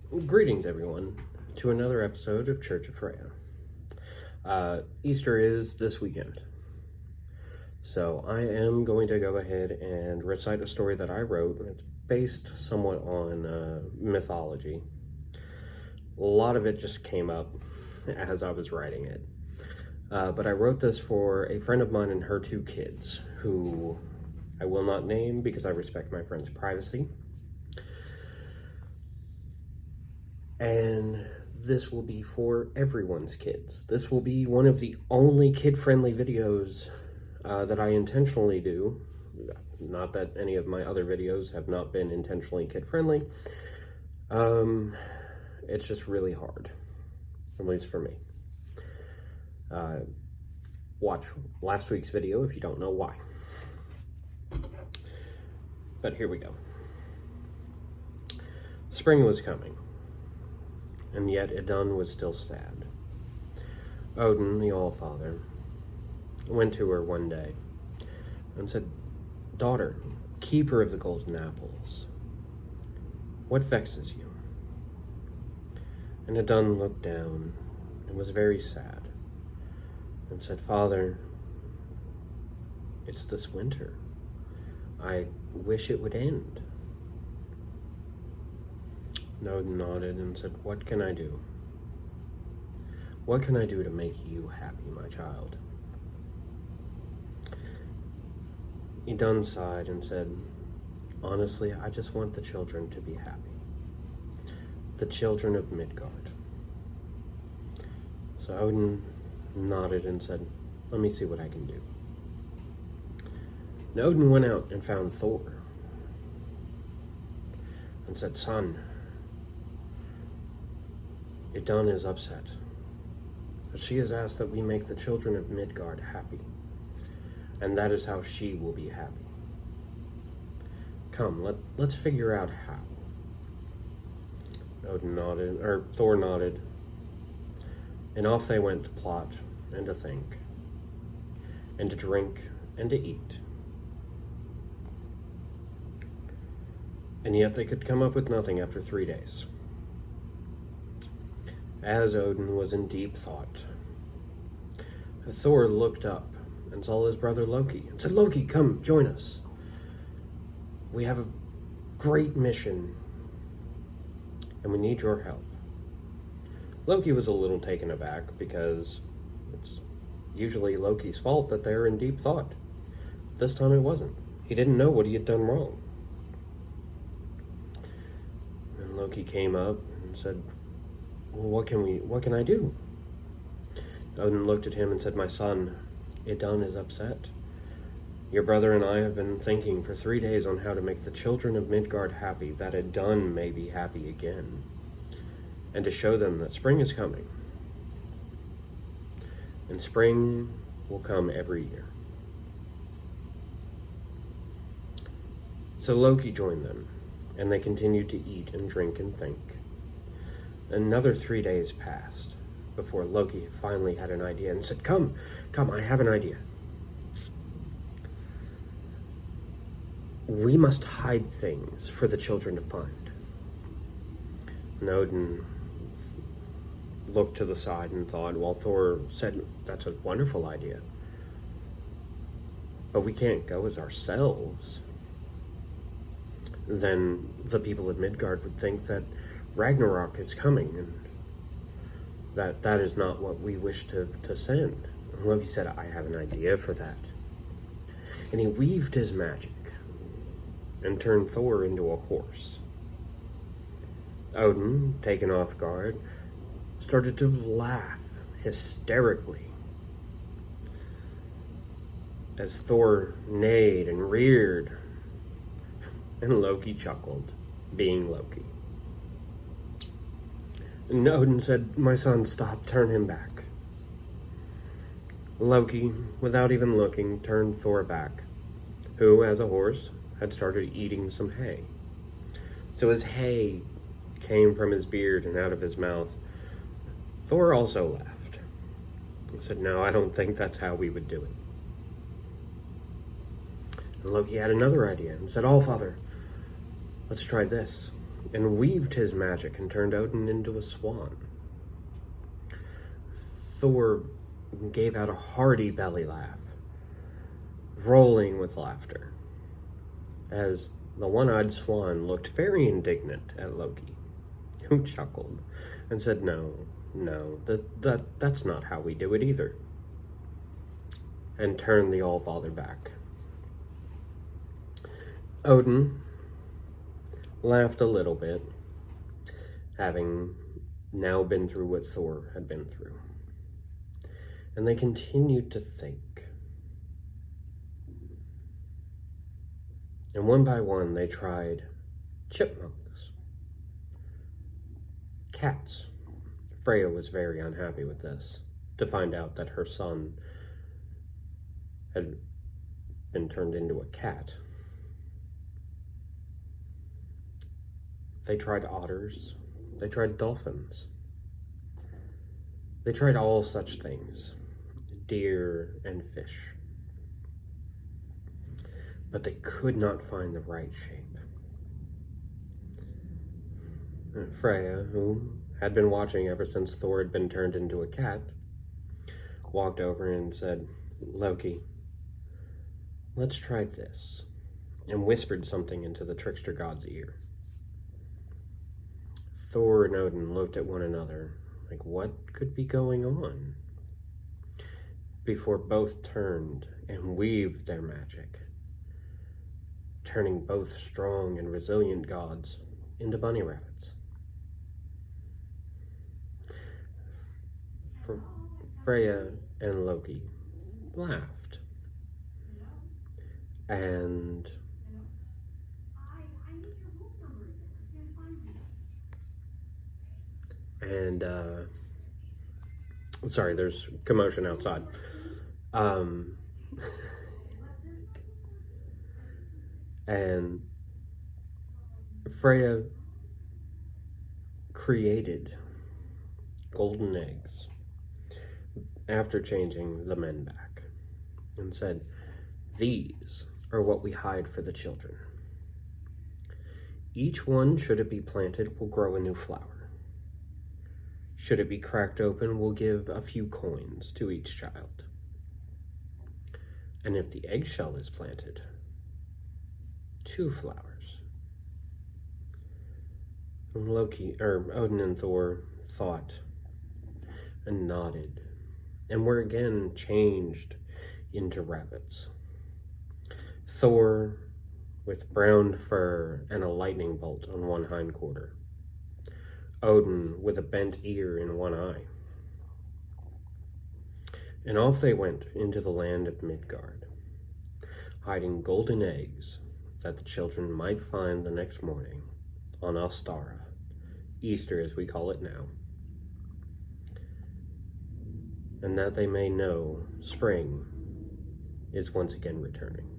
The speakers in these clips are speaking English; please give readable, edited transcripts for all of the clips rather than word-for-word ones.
Greetings, everyone, to another episode of Church of Freya. Easter is this weekend, so I am going to go ahead and recite a story that I wrote. It's based somewhat on mythology. A lot of it just came up as I was writing it, but I wrote this for a friend of mine and her two kids, who I will not name because I respect my friend's privacy. And this will be for everyone's kids. This will be one of the only kid-friendly videos that I intentionally do. Not that any of my other videos have not been intentionally kid-friendly. It's just really hard, at least for me. Watch last week's video if you don't know why. But here we go. Spring was coming, and yet Idun was still sad. Odin, the All-Father, went to her one day and said, "Daughter, keeper of the golden apples, what vexes you?" And Idun looked down and was very sad and said, "Father, it's this winter. I wish it would end." Odin nodded and said, "What can I do? What can I do to make you happy, my child?" Idun sighed and said, "Honestly, I just want the children to be happy. The children of Midgard." So Odin nodded and said, "Let me see what I can do." And Odin went out and found Thor and said, "Son, Idun is upset. She has asked that we make the children of Midgard happy, and that is how she will be happy. Come, let's figure out how." Thor nodded, and off they went to plot and to think, and to drink and to eat. And yet they could come up with nothing after 3 days. As Odin was in deep thought, Thor looked up and saw his brother Loki and said, "Loki, come, join us. We have a great mission, and we need your help." Loki was a little taken aback because it's usually Loki's fault that they're in deep thought. This time it wasn't. He didn't know what he had done wrong. And Loki came up and said, "Well, what can I do?" Odin looked at him and said, "My son, Idun is upset. Your brother and I have been thinking for 3 days on how to make the children of Midgard happy, that Idun may be happy again, and to show them that spring is coming. And spring will come every year." So Loki joined them, and they continued to eat and drink and think. Another 3 days passed before Loki finally had an idea and said, Come, I have an idea. We must hide things for the children to find." And Odin looked to the side and thought, while Thor said, "That's a wonderful idea. But we can't go as ourselves. Then the people of Midgard would think that Ragnarok is coming, and that is not what we wish to send." And Loki said, "I have an idea for that." And he weaved his magic and turned Thor into a horse. Odin, taken off guard, started to laugh hysterically as Thor neighed and reared, and Loki chuckled, being Loki. And Odin said, "My son, stop, turn him back." Loki, without even looking, turned Thor back, who, as a horse, had started eating some hay. So as hay came from his beard and out of his mouth, Thor also laughed. He said, "No, I don't think that's how we would do it." And Loki had another idea and said, "All-Father, let's try this. and weaved his magic and turned Odin into a swan. Thor gave out a hearty belly laugh, rolling with laughter, as the one-eyed swan looked very indignant at Loki, who chuckled and said, no, that's not how we do it either, and turned the All-Father back. Odin laughed a little bit, having now been through what Thor had been through. And they continued to think. And one by one, they tried chipmunks, cats. Freya was very unhappy with this, to find out that her son had been turned into a cat. They tried otters. They tried dolphins. They tried all such things, deer and fish. But they could not find the right shape. And Freya, who had been watching ever since Thor had been turned into a cat, walked over and said, Loki, let's try this, and whispered something into the trickster god's ear. Thor and Odin looked at one another, like what could be going on? Before both turned and weaved their magic, turning both strong and resilient gods into bunny rabbits. Freya and Loki laughed, and sorry, there's commotion outside. And Freya created golden eggs after changing the men back and said, these are what we hide for the children. Each one, should it be planted, will grow a new flower. Should it be cracked open, we'll give a few coins to each child. And if the eggshell is planted, 2 flowers. And Odin and Thor thought and nodded, and were again changed into rabbits. Thor with brown fur and a lightning bolt on one hindquarter. Odin with a bent ear in one eye. And off they went into the land of Midgard, hiding golden eggs that the children might find the next morning on Ostara, Easter as we call it now, and that they may know spring is once again returning.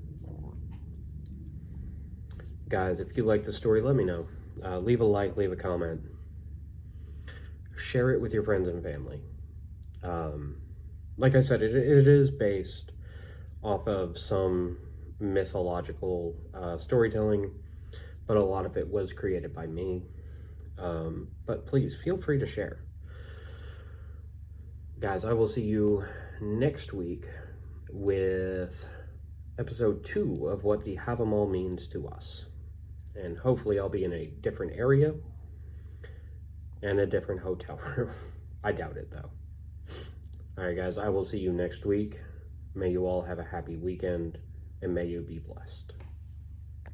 Guys, if you like the story, let me know. Leave a like, leave a comment. Share it with your friends and family. Like I said, it is based off of some mythological storytelling, but a lot of it was created by me. But please feel free to share. Guys, I will see you next week with episode 2 of what the Have 'em all means to us. And hopefully I'll be in a different area and a different hotel room. I doubt it, though. Alright, guys, I will see you next week. May you all have a happy weekend, and may you be blessed.